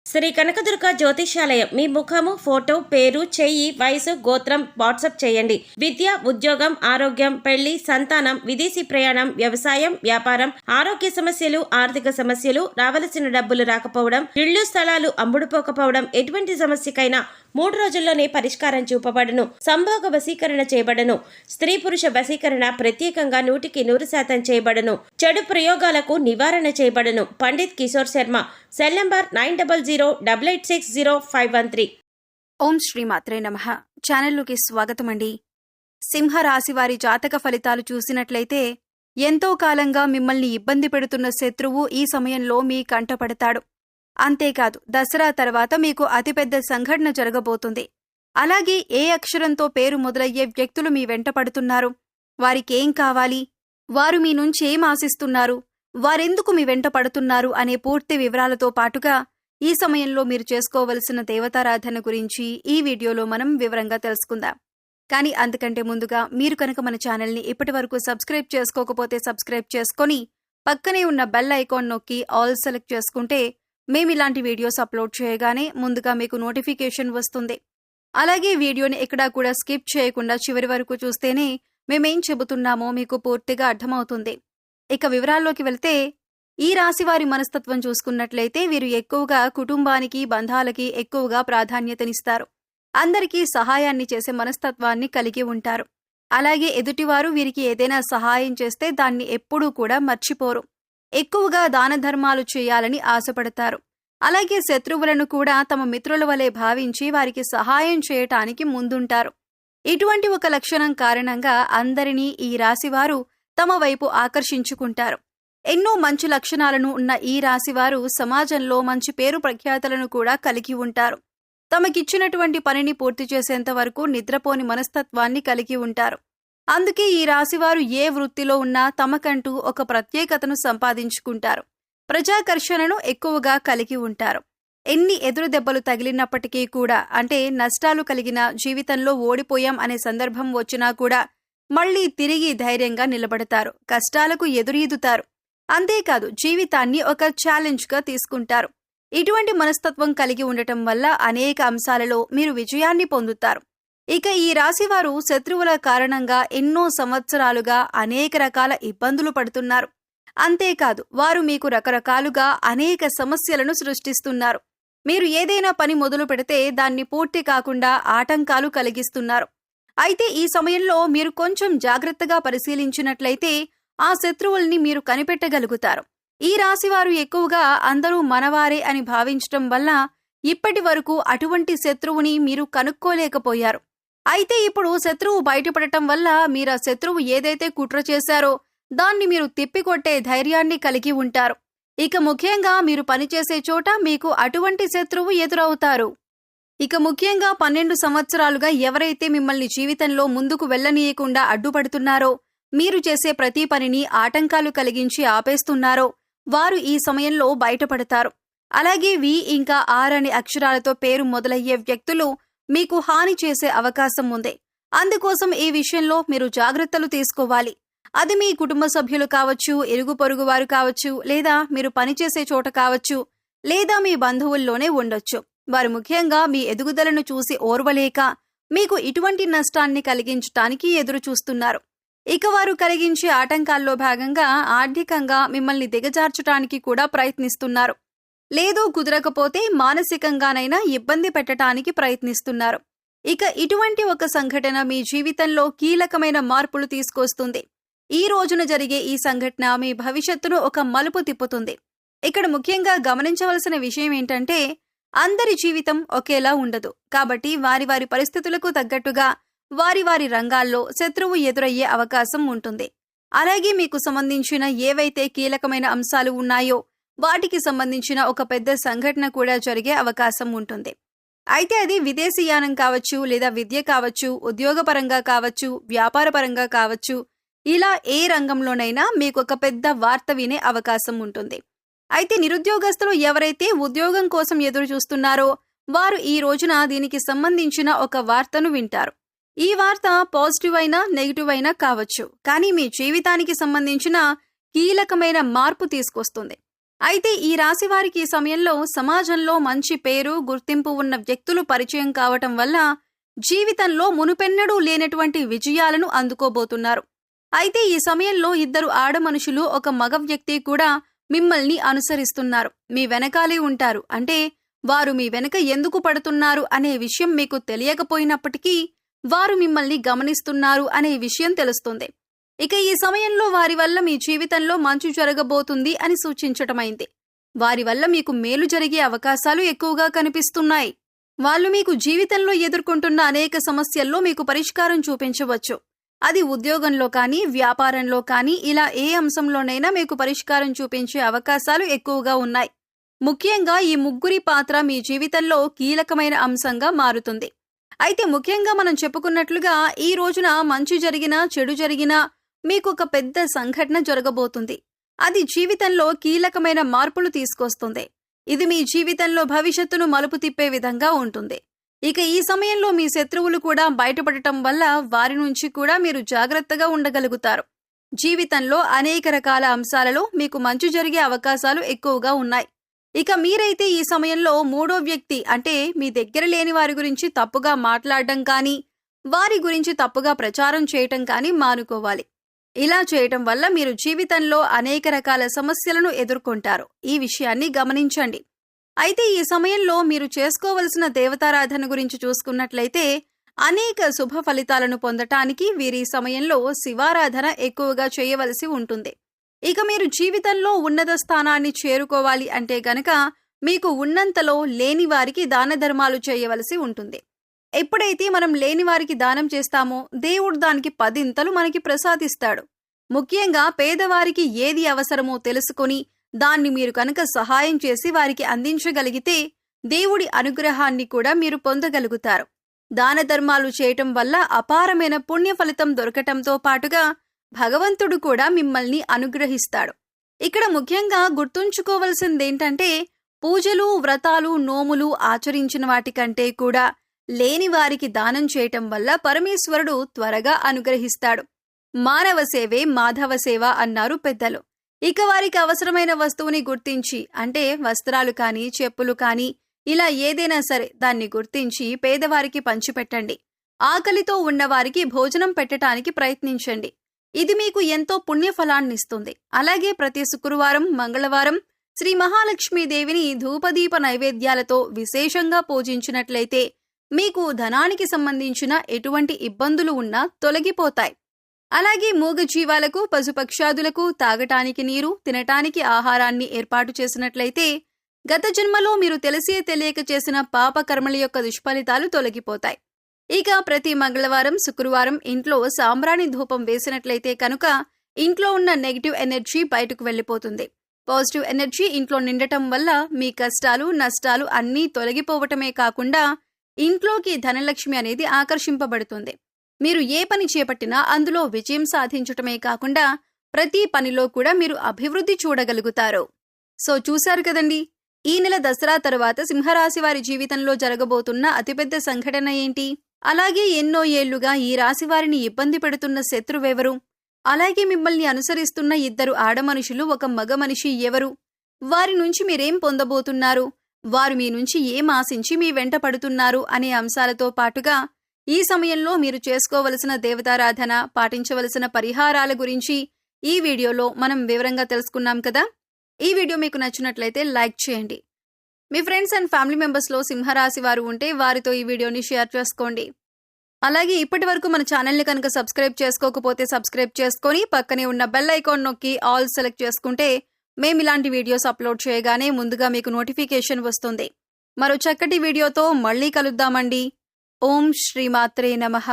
శ్రీ కనకదుర్గ జ్యోతిష్యాలయం మీ ముఖము, ఫోటో, పేరు, చెయ్యి, వయసు, గోత్రం వాట్సాప్ చేయండి. విద్య, ఉద్యోగం, ఆరోగ్యం, పెళ్లి, సంతానం, విదేశీ ప్రయాణం, వ్యవసాయం, వ్యాపారం, ఆరోగ్య సమస్యలు, ఆర్థిక సమస్యలు, రావలసిన డబ్బులు రాకపోవడం, ఇళ్లు స్థలాలు అమ్ముడుపోకపోవడం, ఎటువంటి సమస్యకైనా 3 రోజుల్లోనే పరిష్కారం చూపబడును. సంభోగ వశీకరణ చేయబడను. స్త్రీ పురుష వశీకరణ ప్రత్యేకంగా 100% చేయబడను. చెడు ప్రయోగాలకు నివారణ చేయబడను. పండిత్ కిషోర్ శర్మ. Cell number 9008860513. ఓం శ్రీ మాత్రే నమః. ఛానల్లోకి స్వాగతం అండి. సింహరాశి వారి జాతక ఫలితాలు చూసినట్లయితే ఎంతో కాలంగా మిమ్మల్ని ఇబ్బంది పెడుతున్న శత్రువు ఈ సమయంలో మీ కంటపడతాడు. అంతేకాదు, దసరా తర్వాత మీకు అతిపెద్ద సంఘటన జరగబోతుంది. అలాగే ఏ అక్షరంతో పేరు మొదలయ్యే వ్యక్తులు మీ వెంట పడుతున్నారు, వారికేం కావాలి, వారు మీ నుంచి ఏం ఆశిస్తున్నారు, వారెందుకు మీ వెంట పడుతున్నారు అనే పూర్తి వివరాలతో పాటుగా ఈ సమయంలో మీరు చేసుకోవలసిన దేవతారాధన గురించి ఈ వీడియోలో మనం వివరంగా తెలుసుకుందాం. కానీ అంతకంటే ముందుగా మీరు కనుక మన ఛానల్ని ఇప్పటివరకు సబ్స్క్రైబ్ చేసుకోకపోతే సబ్స్క్రైబ్ చేసుకొని పక్కనే ఉన్న బెల్ ఐకాన్ నొక్కి ఆల్ సెలెక్ట్ చేసుకుంటే మేమిలాంటి వీడియోస్ అప్లోడ్ చేయగానే ముందుగా మీకు నోటిఫికేషన్ వస్తుంది. అలాగే వీడియోని ఎక్కడా కూడా స్కిప్ చేయకుండా చివరి వరకు చూస్తేనే మేమేం చెబుతున్నామో మీకు పూర్తిగా అర్థమవుతుంది. ఇక వివరాల్లోకి వెళ్తే, ఈ రాశివారి మనస్తత్వం చూసుకున్నట్లయితే వీరు ఎక్కువగా కుటుంబానికి, బంధాలకి ఎక్కువగా ప్రాధాన్యతనిస్తారు. అందరికీ సహాయాన్ని చేసే మనస్తత్వాన్ని కలిగి ఉంటారు. అలాగే ఎదుటివారు వీరికి ఏదైనా సహాయం చేస్తే దాన్ని ఎప్పుడూ కూడా మర్చిపోరు. ఎక్కువగా దాన ధర్మాలు చేయాలని ఆశపడతారు. అలాగే శత్రువులను కూడా తమ మిత్రుల వలె భావించి వారికి సహాయం చేయటానికి ముందుంటారు. ఇటువంటి ఒక లక్షణం కారణంగా అందరినీ ఈ రాశివారు తమ వైపు ఆకర్షించుకుంటారు. ఎన్నో మంచి లక్షణాలను ఉన్న ఈ రాశివారు సమాజంలో మంచి పేరు ప్రఖ్యాతలను కూడా కలిగి ఉంటారు. తమకిచ్చినటువంటి పనిని పూర్తి చేసేంత వరకు నిద్రపోని మనస్తత్వాన్ని కలిగి ఉంటారు. అందుకే ఈ రాశివారు ఏ వృత్తిలో ఉన్నా తమకంటూ ఒక ప్రత్యేకతను సంపాదించుకుంటారు. ప్రజాకర్షణను ఎక్కువగా కలిగి ఉంటారు. ఎన్ని ఎదురు దెబ్బలు తగిలినప్పటికీ కూడా, అంటే నష్టాలు కలిగిన, జీవితంలో ఓడిపోయాం అనే సందర్భం వచ్చినా కూడా మళ్లీ తిరిగి ధైర్యంగా నిలబడతారు. కష్టాలకు ఎదురీదుతారు. అంతేకాదు, జీవితాన్ని ఒక ఛాలెంజ్గా తీసుకుంటారు. ఇటువంటి మనస్తత్వం కలిగి ఉండటం వల్ల అనేక అంశాలలో మీరు విజయాన్ని పొందుతారు. ఇక ఈ రాశివారు శత్రువుల కారణంగా ఎన్నో సంవత్సరాలుగా అనేక రకాల ఇబ్బందులు పడుతున్నారు. అంతేకాదు, వారు మీకు రకరకాలుగా అనేక సమస్యలను సృష్టిస్తున్నారు. మీరు ఏదైనా పని మొదలు పెడితే దాన్ని పూర్తి కాకుండా ఆటంకాలు కలిగిస్తున్నారు. అయితే ఈ సమయంలో మీరు కొంచెం జాగ్రత్తగా పరిశీలించినట్లయితే ఆ శత్రువుల్ని మీరు కనిపెట్టగలుగుతారు. ఈ రాశివారు ఎక్కువగా అందరూ మనవారే అని భావించటం వల్ల ఇప్పటి వరకు అటువంటి శత్రువుని మీరు కనుక్కోలేకపోయారు. అయితే ఇప్పుడు శత్రువు బయటపడటం వల్ల మీరు ఆ శత్రువు ఏదైతే కుట్ర చేశారో దాన్ని మీరు తిప్పికొట్టే ధైర్యాన్ని కలిగి ఉంటారు. ఇక ముఖ్యంగా మీరు పనిచేసే చోట మీకు అటువంటి శత్రువు ఎదురవుతారు. ఇక ముఖ్యంగా 12 సంవత్సరాలుగా ఎవరైతే మిమ్మల్ని జీవితంలో ముందుకు వెళ్లనీయకుండా అడ్డుపడుతున్నారో, మీరు చేసే ప్రతి పనిని ఆటంకాలు కలిగించి ఆపేస్తున్నారో వారు ఈ సమయంలో బయటపడతారు. అలాగే వి ఇంకా ఆర్ అనే అక్షరాలతో పేరు మొదలయ్యే వ్యక్తులు మీకు హాని చేసే అవకాశం ఉంది. అందుకోసం ఈ విషయంలో మీరు జాగ్రత్తలు తీసుకోవాలి. అది మీ కుటుంబ సభ్యులు కావచ్చు, ఇరుగు పొరుగు వారు కావచ్చు, లేదా మీరు పనిచేసే చోట కావచ్చు, లేదా మీ బంధువుల్లోనే ఉండొచ్చు. వారు ముఖ్యంగా మీ ఎదుగుదలను చూసి ఓర్వలేక మీకు ఇటువంటి నష్టాన్ని కలిగించటానికి ఎదురు చూస్తున్నారు. ఇక వారు కలిగించే ఆటంకాల్లో భాగంగా ఆర్థికంగా మిమ్మల్ని దిగజార్చటానికి కూడా ప్రయత్నిస్తున్నారు. లేదు కుదరకపోతే మానసికంగానైనా ఇబ్బంది పెట్టడానికి ప్రయత్నిస్తున్నారు. ఇక ఇటువంటి ఒక సంఘటన మీ జీవితంలో కీలకమైన మార్పులు తీసుకొస్తుంది. ఈ రోజున జరిగే ఈ సంఘటన మీ భవిష్యత్తును ఒక మలుపు తిప్పుతుంది. ఇక్కడ ముఖ్యంగా గమనించవలసిన విషయం ఏంటంటే, అందరి జీవితం ఒకేలా ఉండదు. కాబట్టి వారి వారి పరిస్థితులకు తగ్గట్టుగా వారి వారి రంగాల్లో శత్రువు ఎదురయ్యే అవకాశం ఉంటుంది. అలాగే మీకు సంబంధించిన ఏవైతే కీలకమైన అంశాలు ఉన్నాయో వాటికి సంబంధించిన ఒక పెద్ద సంఘటన కూడా జరిగే అవకాశం ఉంటుంది. అయితే అది విదేశీయానం కావచ్చు, లేదా విద్య కావచ్చు, ఉద్యోగపరంగా కావచ్చు, వ్యాపారపరంగా కావచ్చు, ఇలా ఏ రంగంలోనైనా మీకు ఒక పెద్ద వార్త వినే అవకాశం ఉంటుంది. అయితే నిరుద్యోగస్తులు ఎవరైతే ఉద్యోగం కోసం ఎదురు చూస్తున్నారో వారు ఈ రోజున దీనికి సంబంధించిన ఒక వార్తను వింటారు. ఈ వార్త పాజిటివ్ అయినా నెగిటివ్ అయినా కావచ్చు, కానీ మీ జీవితానికి సంబంధించిన కీలకమైన మార్పు తీసుకొస్తుంది. అయితే ఈ రాశి వారికి ఈ సమయంలో సమాజంలో మంచి పేరు, గుర్తింపు ఉన్న వ్యక్తులు పరిచయం కావటం వల్ల జీవితంలో మునుపెన్నడూ లేనటువంటి విజయాలను అందుకోబోతున్నారు. అయితే ఈ సమయంలో ఇద్దరు ఆడ మనుషులు, ఒక మగ వ్యక్తి కూడా మిమ్మల్ని అనుసరిస్తున్నారు. మీ వెనకాలే ఉంటారు. అంటే వారు మీ వెనక ఎందుకు పడుతున్నారు అనే విషయం మీకు తెలియకపోయినప్పటికీ వారు మిమ్మల్ని గమనిస్తున్నారు అనే విషయం తెలుస్తుంది. ఇక ఈ సమయంలో వారి వల్ల మీ జీవితంలో మంచి జరగబోతుంది అని సూచించటమైంది. వారి వల్ల మీకు మేలు జరిగే అవకాశాలు ఎక్కువగా కనిపిస్తున్నాయి. వాళ్ళు మీకు జీవితంలో ఎదుర్కొంటున్న అనేక సమస్యల్లో మీకు పరిష్కారం చూపించవచ్చు. అది ఉద్యోగంలో కానీ, వ్యాపారంలో కానీ, ఇలా ఏ అంశంలోనైనా మీకు పరిష్కారం చూపించే అవకాశాలు ఎక్కువగా ఉన్నాయి. ముఖ్యంగా ఈ ముగ్గురి పాత్ర మీ జీవితంలో కీలకమైన అంశంగా మారుతుంది. అయితే ముఖ్యంగా మనం చెప్పుకున్నట్లుగా ఈ రోజున మంచి జరిగినా, చెడు జరిగినా మీకు ఒక పెద్ద సంఘటన జరగబోతుంది. అది జీవితంలో కీలకమైన మార్పులు తీసుకొస్తుంది. ఇది మీ జీవితంలో భవిష్యత్తును మలుపు తిప్పే విధంగా ఉంటుంది. ఇక ఈ సమయంలో మీ శత్రువులు కూడా బయటపడటం వల్ల వారి నుంచి కూడా మీరు జాగ్రత్తగా ఉండగలుగుతారు. జీవితంలో అనేక రకాల అంశాలలో మీకు మంచి జరిగే అవకాశాలు ఎక్కువగా ఉన్నాయి. ఇక మీరైతే ఈ సమయంలో మూడో వ్యక్తి అంటే మీ దగ్గర లేని వారి గురించి తప్పుగా మాట్లాడడం కానీ, వారి గురించి తప్పుగా ప్రచారం చేయటం కానీ మానుకోవాలి. ఇలా చేయటం వల్ల మీరు జీవితంలో అనేక రకాల సమస్యలను ఎదుర్కొంటారు. ఈ విషయాన్ని గమనించండి. అయితే ఈ సమయంలో మీరు చేసుకోవలసిన దేవతారాధన గురించి చూసుకున్నట్లయితే అనేక శుభ ఫలితాలను పొందటానికి వీరి సమయంలో శివారాధన ఎక్కువగా చేయవలసి ఉంటుంది. ఇక మీరు జీవితంలో ఉన్నత స్థానాన్ని చేరుకోవాలి అంటే గనక మీకు ఉన్నంతలో లేని వారికి దాన ధర్మాలు చేయవలసి ఉంటుంది. ఎప్పుడైతే మనం లేని వారికి దానం చేస్తామో దేవుడు దానికి 10 మనకి ప్రసాదిస్తాడు. ముఖ్యంగా పేదవారికి ఏది అవసరమో తెలుసుకొని దాన్ని మీరు కనుక సహాయం చేసి వారికి అందించగలిగితే దేవుడి అనుగ్రహాన్ని కూడా మీరు పొందగలుగుతారు. దాన ధర్మాలు చేయటం వల్ల అపారమైన పుణ్య ఫలితం దొరకటంతో పాటుగా భగవంతుడు కూడా మిమ్మల్ని అనుగ్రహిస్తాడు. ఇక్కడ ముఖ్యంగా గుర్తుంచుకోవలసిందేంటంటే పూజలు, వ్రతాలు, నోములు ఆచరించిన వాటికంటే కూడా లేని వారికి దానం చేయటం వల్ల పరమేశ్వరుడు త్వరగా అనుగ్రహిస్తాడు. మానవ సేవే మాధవ సేవ అన్నారు పెద్దలు. ఇక వారికి అవసరమైన వస్తువుని గుర్తించి అంటే వస్త్రాలు కానీ, చెప్పులు కానీ ఇలా ఏదైనా సరే దాన్ని గుర్తించి పేదవారికి పంచిపెట్టండి. ఆకలితో ఉన్నవారికి భోజనం పెట్టడానికి ప్రయత్నించండి. ఇది మీకు ఎంతో పుణ్యఫలాన్నిస్తుంది. అలాగే ప్రతి శుక్రవారం, మంగళవారం శ్రీ మహాలక్ష్మీదేవిని ధూపదీప నైవేద్యాలతో విశేషంగా పూజించినట్లయితే మీకు ధనానికి సంబంధించిన ఎటువంటి ఇబ్బందులు ఉన్నా తొలగిపోతాయి. అలాగే మూగజీవాలకు, పశుపక్షాదులకు తాగటానికి నీరు, తినటానికి ఆహారాన్ని ఏర్పాటు చేసినట్లయితే గత జన్మలో మీరు తెలిసే తెలియక చేసిన పాపకర్మల యొక్క దుష్ఫలితాలు తొలగిపోతాయి. ఇక ప్రతి మంగళవారం, శుక్రవారం ఇంట్లో సాంబ్రాణి ధూపం వేసినట్లయితే కనుక ఇంట్లో ఉన్న నెగిటివ్ ఎనర్జీ బయటకు వెళ్లిపోతుంది. పాజిటివ్ ఎనర్జీ ఇంట్లో నిండటం వల్ల మీ కష్టాలు, నష్టాలు అన్నీ తొలగిపోవటమే కాకుండా ఇంట్లోకి ధనలక్ష్మి అనేది ఆకర్షింపబడుతుంది. మీరు ఏ పని చేపట్టినా అందులో విజయం సాధించటమే కాకుండా ప్రతి పనిలో కూడా మీరు అభివృద్ధి చూడగలుగుతారు. సో చూశారు కదండి, ఈ నెల దసరా తర్వాత సింహరాశి వారి జీవితంలో జరగబోతున్న అతిపెద్ద సంఘటన ఏంటి? అలాగే ఎన్నో ఏళ్లుగా ఈ రాశి వారిని ఇబ్బంది పెడుతున్న శత్రువెవరు? అలాగే మిమ్మల్ని అనుసరిస్తున్న ఇద్దరు ఆడమనుషులు, ఒక మగ మనిషి ఎవరు? వారి నుంచి మీరేం పొందబోతున్నారు? వారు మీ నుంచి ఏం ఆశించి మీ వెంట పడుతున్నారు అనే అంశాలతో పాటుగా ఈ సమయంలో మీరు చేసుకోవలసిన దేవతారాధన, పాటించవలసిన పరిహారాల గురించి ఈ వీడియోలో మనం వివరంగా తెలుసుకున్నాం కదా. ఈ వీడియో మీకు నచ్చినట్లయితే లైక్ చేయండి. మీ ఫ్రెండ్స్ అండ్ ఫ్యామిలీ మెంబర్స్లో సింహరాశి వారు ఉంటే వారితో ఈ వీడియోని షేర్ చేసుకోండి. అలాగే ఇప్పటి వరకు మన ఛానల్ని కనుక సబ్స్క్రైబ్ చేసుకోకపోతే సబ్స్క్రైబ్ చేసుకొని పక్కనే ఉన్న బెల్ ఐకాన్ నొక్కి ఆల్ సెలెక్ట్ చేసుకుంటే మేము ఇలాంటి వీడియోస్ అప్లోడ్ చేయగానే ముందుగా మీకు నోటిఫికేషన్ వస్తుంది. మరో చక్కటి వీడియోతో మళ్ళీ కలుద్దామండి. ఓం శ్రీమాత్రే నమః.